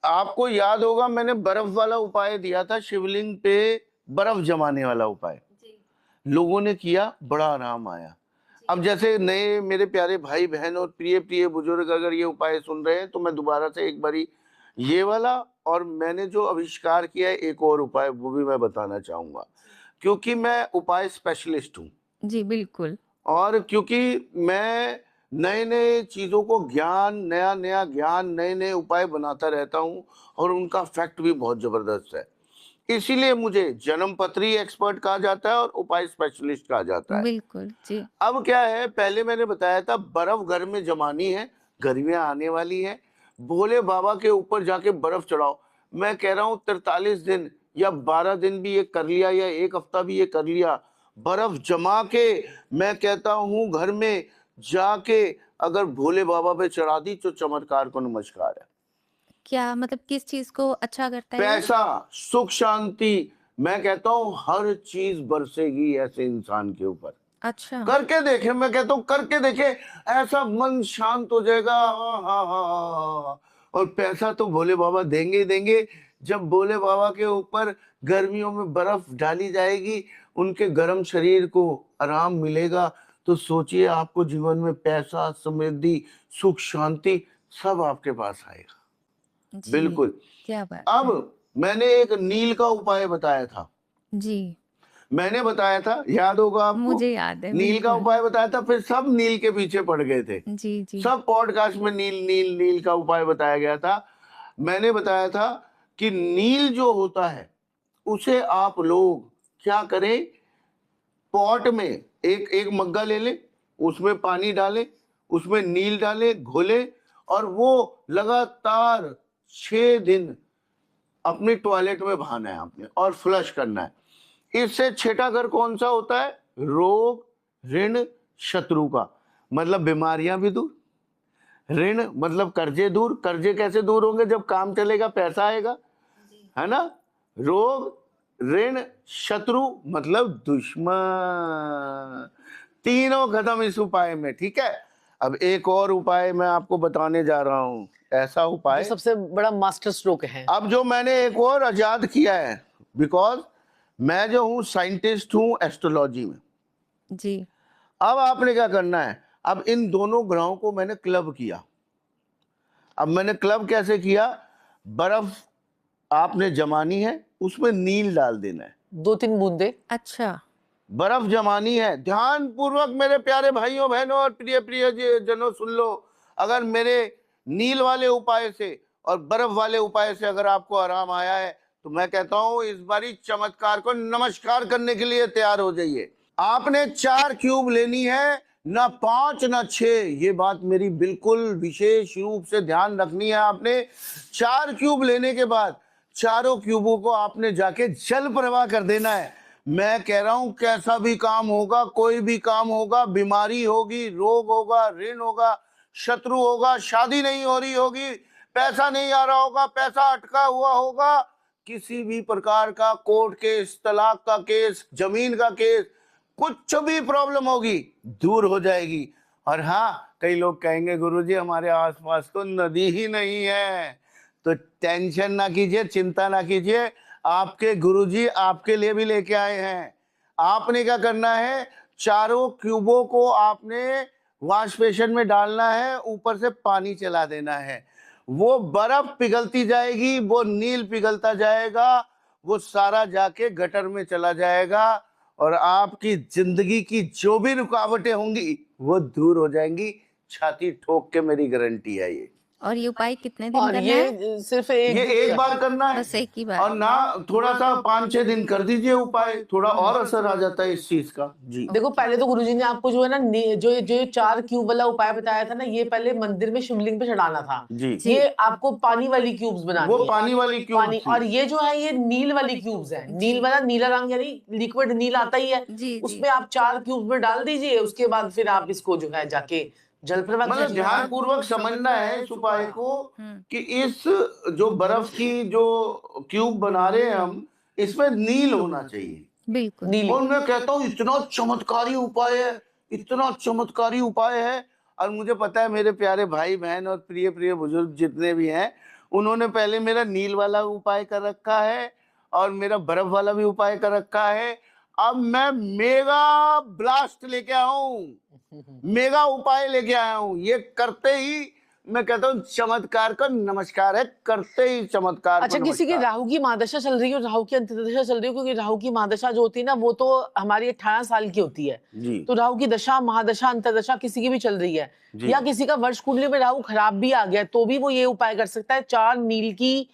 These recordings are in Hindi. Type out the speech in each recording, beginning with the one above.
आपको याद होगा मैंने बर्फ वाला उपाय दिया था, शिवलिंग पे बर्फ जमाने वाला उपाय। जी, लोगों ने किया, बड़ा आराम आया। जी, अब जैसे नए मेरे प्यारे भाई बहन और प्रिय प्रिय बुजुर्ग अगर ये उपाय सुन रहे हैं तो मैं दोबारा से एक बारी ये वाला और मैंने जो आविष्कार किया है एक और उपाय वो भी मैं बताना चाहूंगा, जी, क्योंकि मैं उपाय स्पेशलिस्ट हूँ। जी, बिल्कुल। और क्योंकि मैं नए-नए चीज़ों को ज्ञान, नया-नया ज्ञान, नए-नए उपाय बनाता रहता हूँ और उनका फैक्ट भी बहुत ज़बरदस्त है। इसीलिए मुझे जन्मपत्री एक्सपर्ट कहा जाता है और उपाय स्पेशलिस्ट कहा जाता है। बिल्कुल, जी। अब क्या है, पहले मैंने बताया था बर्फ घर में जमानी है, गर्मियाँ आने वाली हैं, भोले बाबा के ऊपर जाके बर्फ चढ़ाओ। मैं कह रहा हूँ 43 दिन या 12 दिन भी ये कर लिया या 1 हफ्ता भी ये कर लिया, बर्फ जमा के मैं कहता हूँ घर में जाके अगर भोले बाबा पे चढ़ा दी तो चमत्कार को नमस्कार है। क्या मतलब किस चीज़ को अच्छा करता है ये? पैसा, सुख शांति, मैं कहता हूँ हर चीज़ बरसेगी ऐसे इंसान के ऊपर। अच्छा, करके देखे, मैं कहता हूँ करके देखे, ऐसा मन शांत हो जाएगा। हाँ हाँ हाँ हाँ हाँ। और पैसा तो भोले बाबा देंगे ही देंगे। जब भोले बाबा के ऊपर गर्मियों में बर्फ डाली जाएगी, उनके गर्म शरीर को आराम मिलेगा, तो सोचिए आपको जीवन में पैसा, समृद्धि, सुख शांति सब आपके पास आएगा। जी, बिल्कुल। क्या बात अब है। मैंने एक नील का उपाय बताया था। जी, मैंने बताया था, याद होगा आपको? मुझे याद है, नील का बिल्कुल। उपाय बताया था, फिर सब नील के पीछे पड़ गए थे। जी, जी, सब पॉडकास्ट में नील नील नील का उपाय बताया गया था। मैंने बताया था कि नील जो होता है उसे आप लोग क्या करें, पॉट में एक एक मग्गा ले लें, उसमें पानी डालें, उसमें नील डालें, घोलें और वो लगातार 6 दिन अपने टॉयलेट में बहाना है आपने और फ्लश करना है। इससे छठा घर कौन सा होता है? रोग, ऋण, शत्रु का। मतलब बीमारियां भी दूर, ऋण मतलब कर्जे दूर। कर्जे कैसे दूर होंगे? जब काम चलेगा, पैसा आएगा, जी। है ना? रोग, ऋण, शत्रु मतलब दुश्मन, तीनों खत्म इस उपाय में। ठीक है, अब एक और उपाय मैं आपको बताने जा रहा हूं, ऐसा जो उपाय सबसे बड़ा मास्टर स्ट्रोक है। अब जो मैंने एक और आजाद किया है, बिकॉज मैं जो हूं साइंटिस्ट हूं एस्ट्रोलॉजी में। जी, अब आपने क्या करना है, अब इन दोनों ग्रहों को मैंने क्लब किया। अब मैंने क्लब कैसे किया? बर्फ आपने जमानी है, उसमें नील डाल देना है। 2-3 बूंदे। अच्छा, बर्फ जमानी है, ध्यान पूर्वक मेरे प्यारे भाइयों बहनों और प्रिय प्रिय जनों सुन लो। अगर मेरे नील वाले उपाय से और बर्फ वाले उपाय से अगर आपको आराम आया है तो मैं कहता हूं इस बारी चमत्कार को नमस्कार करने के लिए तैयार हो जाइए। आपने 4 क्यूब लेनी है, ना 5 ना 6। ये बात मेरी बिल्कुल विशेष रूप से ध्यान रखनी है आपने। 4 क्यूब लेने के बाद चारों क्यूबों को आपने जाके जल प्रवाह कर देना है। मैं कह रहा हूं कैसा भी काम होगा, कोई भी काम होगा, बीमारी होगी, रोग होगा, ऋण होगा, शत्रु होगा, शादी नहीं हो रही होगी, पैसा नहीं आ रहा होगा, पैसा अटका हुआ होगा, किसी भी प्रकार का कोर्ट केस, तलाक का केस, जमीन का केस, कुछ भी प्रॉब्लम होगी दूर हो जाएगी। और हाँ, कई लोग कहेंगे गुरुजी हमारे आसपास तो नदी ही नहीं है, तो टेंशन ना कीजिए, चिंता ना कीजिए, आपके गुरुजी आपके लिए भी लेके आए हैं। आपने क्या करना है, चारों क्यूबों को आपने वॉश बेसिन में डालना है, ऊपर से पानी चला देना है। वो बर्फ पिघलती जाएगी, वो नील पिघलता जाएगा, वो सारा जाके गटर में चला जाएगा और आपकी जिंदगी की जो भी रुकावटें होंगी वो दूर हो जाएंगी। छाती ठोक के मेरी गारंटी है ये। और ये उपाय कितने दिन और करना है? ये सिर्फ एक ये दिन एक का बार करना है बस एक ही बार। और ना थोड़ा सा 5-6 दिन कर दीजिए उपाय, थोड़ा और असर आ जाता है इस चीज का। जी देखो, पहले तो गुरुजी ने आपको जो है ना जो 4 क्यूब वाला उपाय बताया था ना, ये पहले मंदिर में शिवलिंग पे चढ़ाना था। जी, जी। ये आपको पानी वाली क्यूब्स बनानी वो है। पानी वाली क्यूब पानी, थी। और ये जो है ये नील वाली क्यूब्स है। जी। नील वाला, नीला रंग यानी लिक्विड नील आता ही है, जी, जी। उसमें आप 4 क्यूब्स में डाल दीजिए। उसके बाद फिर आप इसको जो है जाके जल प्रवाह मतलब कीजिए। ध्यान पूर्वक समझना है इस उपाय को हुँ। कि इस जो बर्फ की जो क्यूब बना रहे हैं हम, इसमें नील होना चाहिए। बिल्कुल। नीली। और मैं कहता हूँ इतना चमत्कारी उपाय है, इतना चमत्कारी उपाय है। और मुझे पता है मेरे प्यारे भाई बहन और प्रिय प्रिय बुजुर्ग जितने भी हैं उन्होंने पहले मेरा नील वाला उपाय कर रखा है और मेरा बर्फ वाला भी उपाय कर रखा है। अब मैं मेगा ब्लास्ट लेके आया हूँ, मेगा उपाय लेके आया हूँ। ये करते ही मैं कहता हूँ चमत्कार का नमस्कार है, करते ही चमत्कार को अच्छा, किसी की नमस्कार। राहु की महादशा चल रही है और राहु की अंतर्दशा चल रही है, क्योंकि राहु की महादशा जो होती है ना वो तो हमारी 18 साल की होती है। जी तो राहु की दशा, महादशा, अंतर्दशा किसी की भी चल रही है, जी या किसी का वर्ष कुंडली में राहु खराब भी आ गया तो भी वो ये उपाय कर सकता है। 4 नील की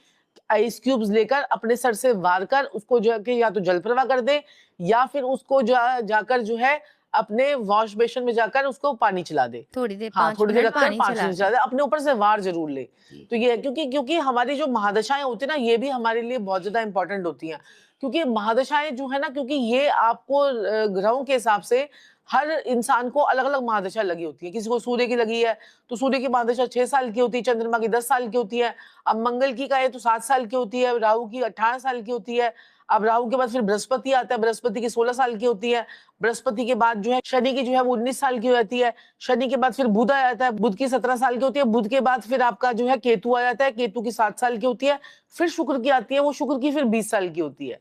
आइस क्यूब्स लेकर अपने सर से वार कर उसको जो है कि या तो जल प्रवाह कर दे, या फिर उसको जाकर जो है अपने वॉश बेसिन में जाकर उसको पानी चला दे। थोड़ी देर, हाँ, 5 थोड़ी देर मिनट रखकर पानी 5 चला मिनट दें। चला दे, अपने ऊपर से वार जरूर ले। तो ये क्योंकि हमारी जो महादशाएं होती है ना ये भी हमारे लिए बहुत ज्यादा इंपॉर्टेंट होती हैं, क्योंकि महादशाएं जो है ना, क्योंकि ये आपको ग्रहों के हिसाब से हर इंसान को अलग अलग महादशा लगी होती है। किसी को सूर्य की लगी है तो सूर्य की महादशा 6 साल की होती है, चंद्रमा की 10 साल की होती है। अब मंगल की कहे तो 7 साल की होती है, राहु की 18 साल की होती है। अब राहु के बाद फिर बृहस्पति आता है, बृहस्पति की 16 साल की होती है। बृहस्पति के बाद जो है शनि की जो है वो 19 साल की हो जाती है। शनि के बाद फिर बुध आ जाता है, बुध की 17 साल की होती है। बुध के बाद फिर आपका जो है केतु आ जाता है, केतु की 7 साल की होती है। फिर शुक्र की आती है, वो शुक्र की फिर 20 साल की होती है।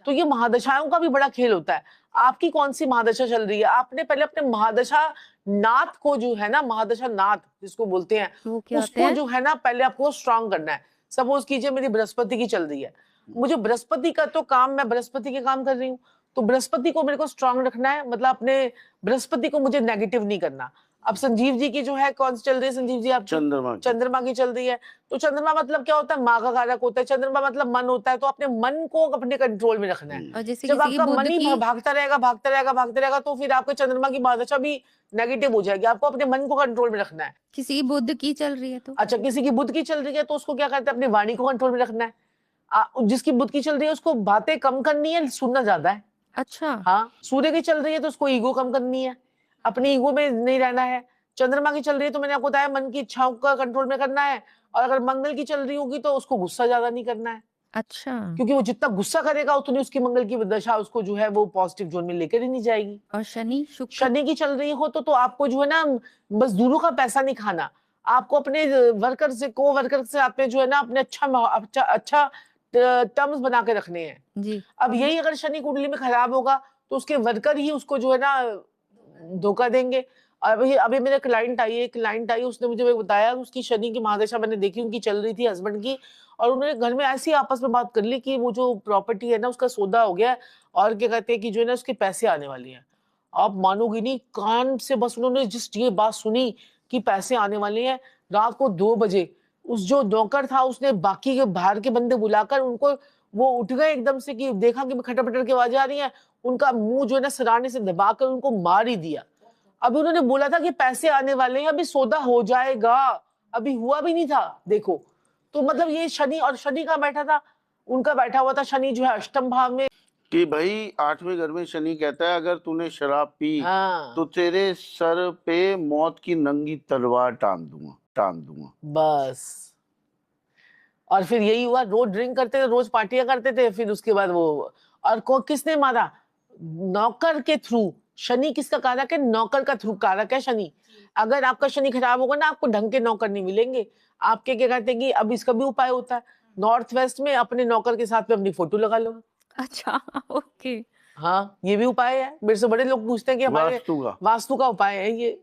तो ये महादशाओं का भी बड़ा खेल होता है। आपकी कौन सी महादशा चल रही है, आपने पहले अपने महादशा नाथ को जो है ना, महादशा नाथ जिसको बोलते हैं, वो क्या होते उसको हैं? जो है ना पहले आपको स्ट्रांग करना है। सपोज कीजिए मेरी बृहस्पति की चल रही है, मुझे बृहस्पति का तो काम, मैं बृहस्पति के काम कर रही हूँ, तो बृहस्पति को मेरे को स्ट्रांग रखना है, मतलब अपने बृहस्पति को मुझे नेगेटिव नहीं करना। अब संजीव जी की जो है कौन सी चल रही है, संजीव जी आप चंद्रमा की चल रही है। तो चंद्रमा मतलब क्या होता है, माँ का कारक होता है। चंद्रमा मतलब मन होता है, तो अपने मन को अपने कंट्रोल में रखना है। और जैसे जब किसी की आपका बुध मन ही की भागता रहेगा भागता रहेगा भागता रहेगा तो फिर आपके चंद्रमा की महादशा भी नेगेटिव हो जाएगी। आपको अपने मन को कंट्रोल में रखना है। किसी की बुध की चल रही है तो अच्छा, किसी की बुध की चल रही है तो उसको क्या करते हैं, अपनी वाणी को कंट्रोल में रखना है। जिसकी बुध की चल रही है उसको बातें कम करनी है, सुनना ज्यादा है। अच्छा, हाँ, सूर्य की चल रही है तो उसको ईगो कम करनी है, अपनी ईगो में नहीं रहना है। चंद्रमा की चल रही है तो मैंने आपको बताया मन की इच्छाओं का कंट्रोल में करना है। और अगर मंगल की चल रही होगी तो उसको गुस्सा ज्यादा नहीं करना है, अच्छा। क्योंकि वो जितना गुस्सा करेगा उतनी उसकी मंगल की दशा उसको जो है वो पॉजिटिव जोन में लेकर ही नहीं जाएगी। और शनि, शुक्र? शनि की चल रही हो तो आपको जो है ना मजदूरों का पैसा नहीं खाना, आपको अपने वर्कर से, को वर्कर से आपने जो है ना अपने अच्छा टर्म्स बना के रखने हैं। जी। अब यही अगर शनि कुंडली में खराब होगा तो उसके वर्कर ही उसको जो है ना धोखा देंगे। अभी मेरे क्लाइंट आई, उसने मुझे बताया, उसकी शनि की महादशा मैंने देखी, उनकी चल रही थी हस्बैंड की, और उन्होंने घर में ऐसी आपस में बात कर ली कि वो जो प्रॉपर्टी है ना उसका सौदा हो गया है, और क्या कहते हैं कि जो है ना उसके पैसे आने वाले हैं। आप मानोगी नहीं, कान से बस उन्होंने जिस ये बात सुनी कि पैसे आने वाले हैं, रात को 2 बजे उस जो नौकर था उसने बाकी के बाहर के बंदे बुलाकर उनको, वो उठ गए एकदम से कि देखा कि खटर-पटर की आवाजें आ रही हैं, उनका मुंह जो है ना सिरहाने से दबाकर उनको मार ही दिया। अभी उन्होंने बोला था कि पैसे आने वाले हैं, अभी सौदा हो जाएगा, अभी हुआ भी नहीं था, देखो। तो मतलब ये शनि, और शनि का बैठा था, उनका बैठा हुआ था शनि जो है अष्टम भाव में, कि भाई 8वें घर में शनि कहता है अगर तूने शराब पी हाँ तो तेरे सर पे मौत की नंगी तलवार टांग दूंगा। बस। और फिर यही हुआ, रोज ड्रिंक करते थे, रोज पार्टियां करते थे, फिर उसके बाद वो, और किसने मारा, नौकर के थ्रू। शनि किसका कारक है, नौकर का थ्रू कारक है शनि। अगर आपका शनि खराब होगा ना, आपको ढंग के नौकर नहीं मिलेंगे। आपके क्या कहते हैं कि अब इसका भी उपाय होता है, नॉर्थ वेस्ट में अपने नौकर के साथ में अपनी फोटो लगा लो। अच्छा, ओके। हाँ, ये भी उपाय है। मेरे से बड़े लोग पूछते हैं कि हमारे वास्तु का वास्तु का उपाय है ये।